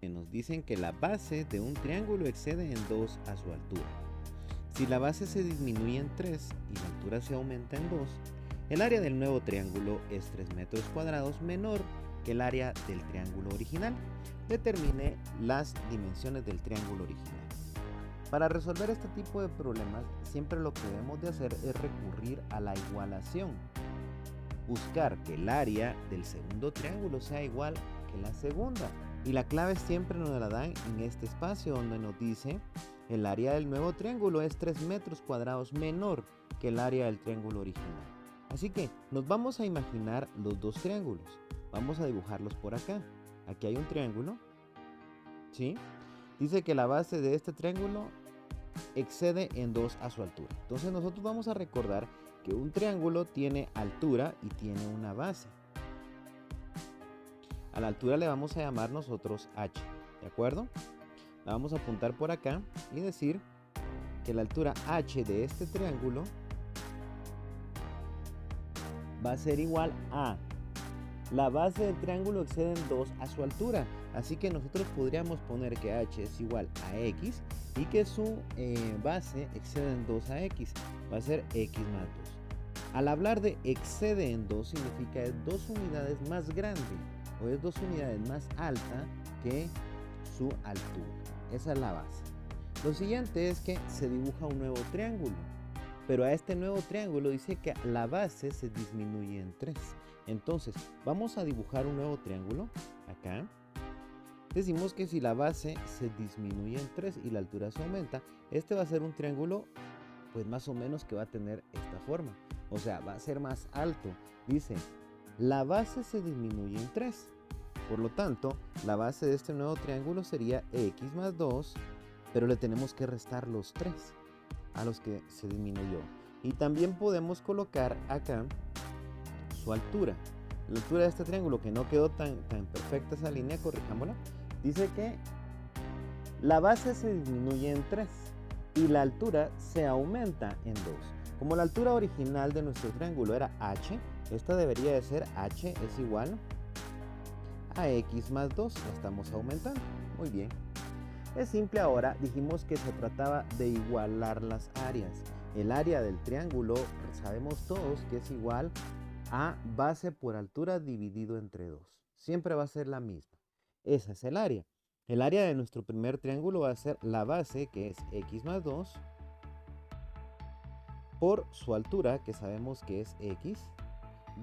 Nos dicen que la base de un triángulo excede en 2 a su altura. Si la base se disminuye en 3 y la altura se aumenta en 2, el área del nuevo triángulo es 3 metros cuadrados menor que el área del triángulo original. Determine las dimensiones del triángulo original. Para resolver este tipo de problemas, siempre lo que debemos de hacer es recurrir a la igualación. Buscar que el área del segundo triángulo sea igual que la segunda. Y la clave siempre nos la dan en este espacio donde nos dice el área del nuevo triángulo es 3 metros cuadrados menor que el área del triángulo original. Así que nos vamos a imaginar los dos triángulos. Vamos a dibujarlos por acá. Aquí hay un triángulo, ¿sí? Dice que la base de este triángulo excede en 2 a su altura. Entonces nosotros vamos a recordar que un triángulo tiene altura y tiene una base. A la altura le vamos a llamar nosotros h, ¿de acuerdo? La vamos a apuntar por acá y decir que la altura h de este triángulo va a ser igual a la base del triángulo excede en 2 a su altura. Así que nosotros podríamos poner que h es igual a x y que su base excede en 2 a x. Va a ser x más 2. Al hablar de excede en 2 significa es 2 unidades más grande o es 2 unidades más alta que su altura. Esa es la base. Lo siguiente es que se dibuja un nuevo triángulo. Pero a este nuevo triángulo dice que la base se disminuye en 3. Entonces, vamos a dibujar un nuevo triángulo. Acá. Decimos que si la base se disminuye en 3 y la altura se aumenta, este va a ser un triángulo, pues más o menos que va a tener esta forma. O sea, va a ser más alto. Dice, la base se disminuye en 3. Por lo tanto, la base de este nuevo triángulo sería x más 2, pero le tenemos que restar los 3 a los que se disminuyó. Y también podemos colocar acá su altura. La altura de este triángulo, que no quedó tan perfecta esa línea, corrijámosla. Dice que la base se disminuye en 3 y la altura se aumenta en 2. Como la altura original de nuestro triángulo era h, esta debería de ser h es igual a x más 2. La estamos aumentando. Muy bien. Es simple ahora, dijimos que se trataba de igualar las áreas. El área del triángulo sabemos todos que es igual a base por altura dividido entre 2. Siempre va a ser la misma. Esa es el área. El área de nuestro primer triángulo va a ser la base, que es x más 2, por su altura, que sabemos que es x,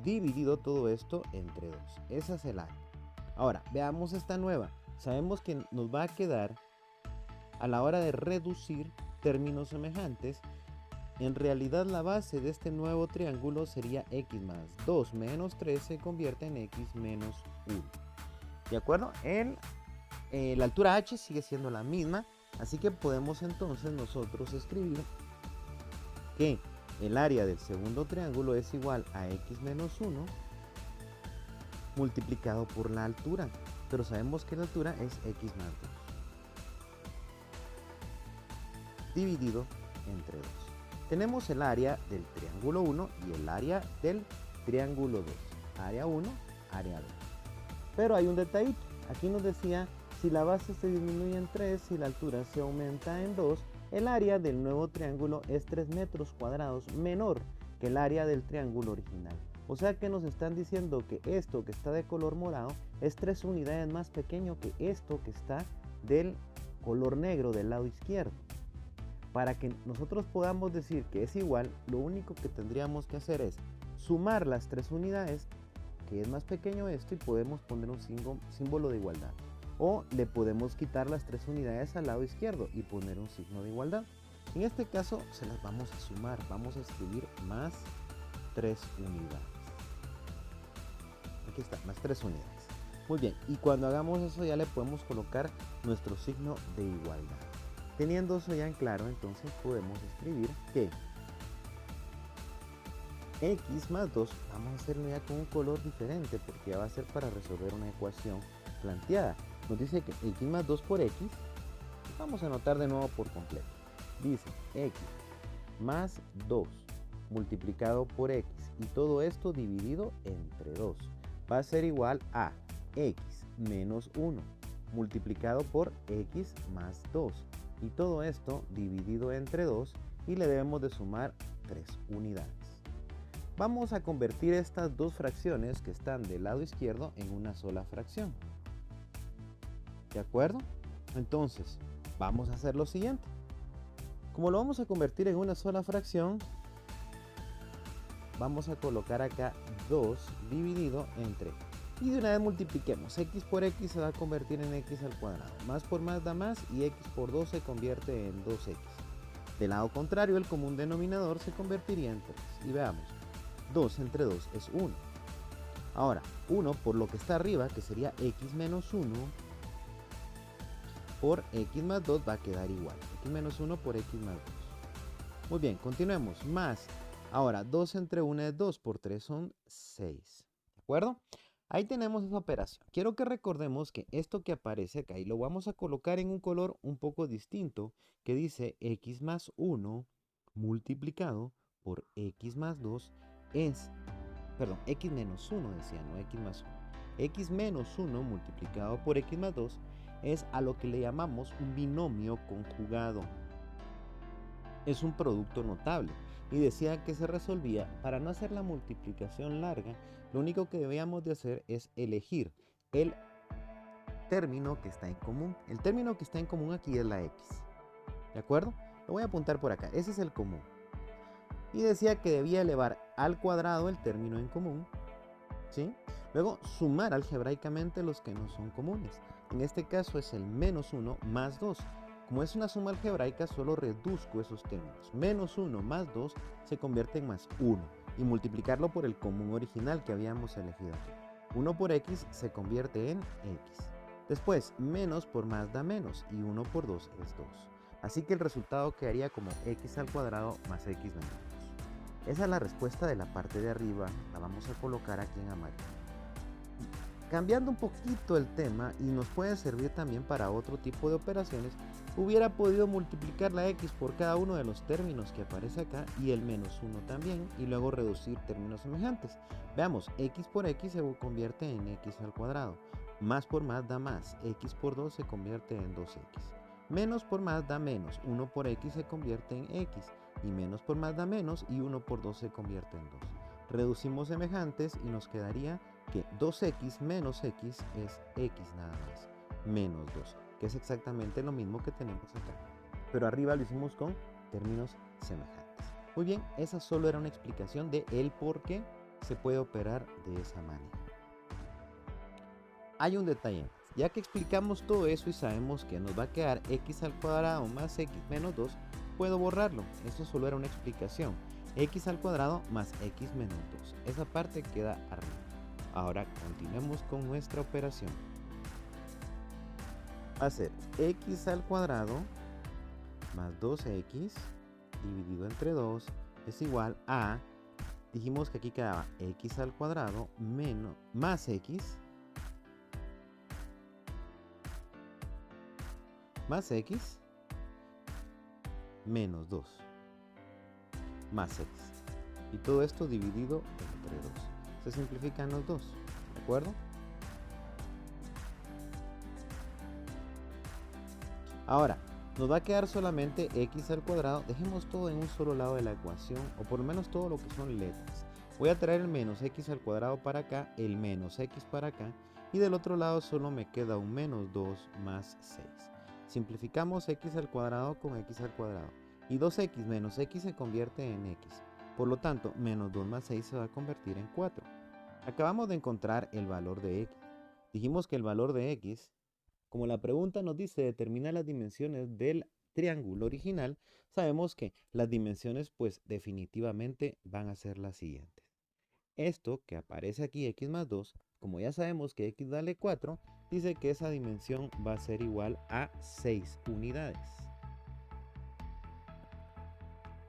dividido todo esto entre 2. Esa es el área. Ahora, veamos esta nueva. Sabemos que nos va a quedar, a la hora de reducir términos semejantes, en realidad la base de este nuevo triángulo sería x más 2 menos 3 se convierte en x menos 1. ¿De acuerdo? La altura h sigue siendo la misma, así que podemos entonces nosotros escribir que el área del segundo triángulo es igual a x menos 1 multiplicado por la altura, pero sabemos que la altura es x más 2 dividido entre 2. Tenemos el área del triángulo 1 y el área del triángulo 2. Área 1, área 2. Pero hay un detallito. Aquí nos decía, si la base se disminuye en 3 y la altura se aumenta en 2, el área del nuevo triángulo es 3 metros cuadrados menor que el área del triángulo original. O sea que nos están diciendo que esto que está de color morado es 3 unidades más pequeño que esto que está del color negro del lado izquierdo. Para que nosotros podamos decir que es igual, lo único que tendríamos que hacer es sumar las 3 unidades, que es más pequeño esto, y podemos poner un símbolo de igualdad. O le podemos quitar las 3 unidades al lado izquierdo y poner un signo de igualdad. En este caso se las vamos a sumar, vamos a escribir más 3 unidades. Aquí está, más 3 unidades. Muy bien, y cuando hagamos eso ya le podemos colocar nuestro signo de igualdad. Teniendo eso ya en claro, entonces podemos escribir que x más 2, vamos a hacerlo ya con un color diferente porque ya va a ser para resolver una ecuación planteada. Nos dice que x más 2 por x, vamos a anotar de nuevo por completo. Dice x más 2 multiplicado por x y todo esto dividido entre 2 va a ser igual a x menos 1. multiplicado por x más 2. Y todo esto dividido entre 2 y le debemos de sumar 3 unidades. Vamos a convertir estas dos fracciones que están del lado izquierdo en una sola fracción. ¿De acuerdo? Entonces, vamos a hacer lo siguiente. Como lo vamos a convertir en una sola fracción, vamos a colocar acá 2 dividido entre, y de una vez multipliquemos. X por x se va a convertir en x al cuadrado, más por más da más, y x por 2 se convierte en 2x. Del lado contrario, el común denominador se convertiría en 3. Y veamos, 2 entre 2 es 1. Ahora, 1 por lo que está arriba, que sería x menos 1, por x más 2 va a quedar igual. X menos 1 por x más 2. Muy bien, continuemos. Más, ahora 2 entre 1 es 2, por 3 son 6. ¿De acuerdo? Ahí tenemos esa operación. Quiero que recordemos que esto que aparece acá, y lo vamos a colocar en un color un poco distinto, que dice x más 1 multiplicado por x más 2 es, perdón, x menos 1 decía, no x más 1. X menos 1 multiplicado por x más 2 es a lo que le llamamos un binomio conjugado. Es un producto notable y decía que se resolvía para no hacer la multiplicación larga. Lo único que debíamos de hacer es elegir el término que está en común. El término que está en común aquí es la x. ¿De acuerdo? Lo voy a apuntar por acá. Ese es el común. Y decía que debía elevar al cuadrado el término en común, ¿sí? Luego sumar algebraicamente los que no son comunes. En este caso es el menos 1 más 2. Como es una suma algebraica, solo reduzco esos términos. Menos 1 más 2 se convierte en más 1. Y multiplicarlo por el común original que habíamos elegido aquí. 1 por x se convierte en x. Después, menos por más da menos. Y 1 por 2 es 2. Así que el resultado quedaría como x al cuadrado más x menos 2. Esa es la respuesta de la parte de arriba. La vamos a colocar aquí en amarillo. Cambiando un poquito el tema, y nos puede servir también para otro tipo de operaciones, hubiera podido multiplicar la x por cada uno de los términos que aparece acá y el menos 1 también, y luego reducir términos semejantes. Veamos, x por x se convierte en x al cuadrado, más por más da más, x por 2 se convierte en 2x, menos por más da menos, 1 por x se convierte en x, y menos por más da menos, y 1 por 2 se convierte en 2. Reducimos semejantes y nos quedaría que 2x menos x es x nada más, menos 2, que es exactamente lo mismo que tenemos acá, pero arriba lo hicimos con términos semejantes. Muy bien, esa solo era una explicación de el por qué se puede operar de esa manera. Hay un detalle, ya que explicamos todo eso y sabemos que nos va a quedar x al cuadrado más x menos 2, puedo borrarlo, eso solo era una explicación. X al cuadrado más x menos 2, esa parte queda arriba. Ahora continuemos con nuestra operación. Va a ser x al cuadrado más 2x dividido entre 2 es igual a, dijimos que aquí quedaba x al cuadrado menos más x menos 2 más x, y todo esto dividido entre 2. Se simplifican los dos, ¿de acuerdo? Ahora, nos va a quedar solamente x al cuadrado. Dejemos todo en un solo lado de la ecuación, o por lo menos todo lo que son letras. Voy a traer el menos x al cuadrado para acá, el menos x para acá, y del otro lado solo me queda un menos 2 más 6. Simplificamos x al cuadrado con x al cuadrado, y 2x menos x se convierte en x. Por lo tanto, menos 2 más 6 se va a convertir en 4. Acabamos de encontrar el valor de x. Dijimos que el valor de x, como la pregunta nos dice determinar las dimensiones del triángulo original, sabemos que las dimensiones pues definitivamente van a ser las siguientes. Esto que aparece aquí, x más 2, como ya sabemos que x vale 4, dice que esa dimensión va a ser igual a 6 unidades.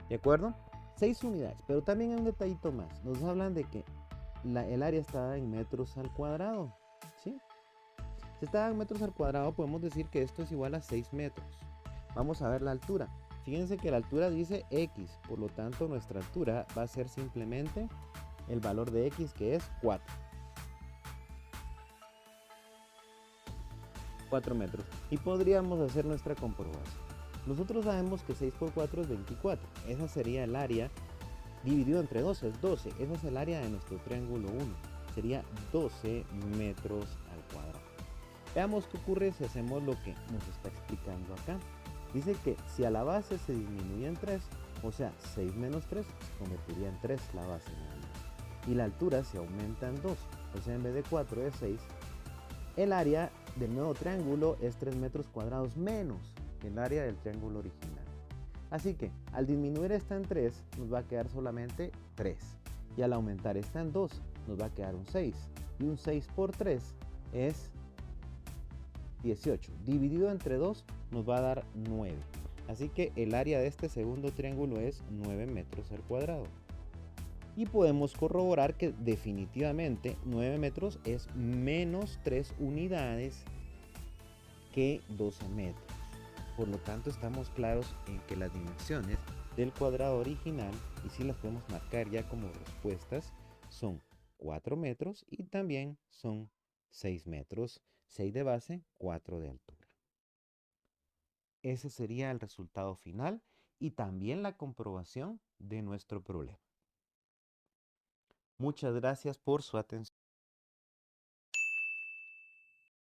¿De acuerdo? 6 unidades, pero también hay un detallito más. Nos hablan de que el área está dada en metros al cuadrado, ¿sí? Si está dada en metros al cuadrado, podemos decir que esto es igual a 6 metros. Vamos a ver la altura. Fíjense que la altura dice x, por lo tanto nuestra altura va a ser simplemente el valor de x, que es 4. 4 metros. Y podríamos hacer nuestra comprobación. Nosotros sabemos que 6 por 4 es 24. Esa sería el área dividido entre 12, es 12. Ese es el área de nuestro triángulo 1. Sería 12 metros al cuadrado. Veamos qué ocurre si hacemos lo que nos está explicando acá. Dice que si a la base se disminuye en 3, o sea, 6 menos 3, se convertiría en 3 la base. Y la altura se aumenta en 2, o sea, en vez de 4 es 6. El área del nuevo triángulo es 3 metros cuadrados menos que el área del triángulo original. Así que al disminuir esta en 3 nos va a quedar solamente 3. Y al aumentar esta en 2 nos va a quedar un 6. Y un 6 por 3 es 18. Dividido entre 2 nos va a dar 9. Así que el área de este segundo triángulo es 9 metros al cuadrado. Y podemos corroborar que definitivamente 9 metros es menos 3 unidades que 12 metros. Por lo tanto, estamos claros en que las dimensiones del cuadrado original, y si las podemos marcar ya como respuestas, son 4 metros y también son 6 metros, 6 de base, 4 de altura. Ese sería el resultado final y también la comprobación de nuestro problema. Muchas gracias por su atención.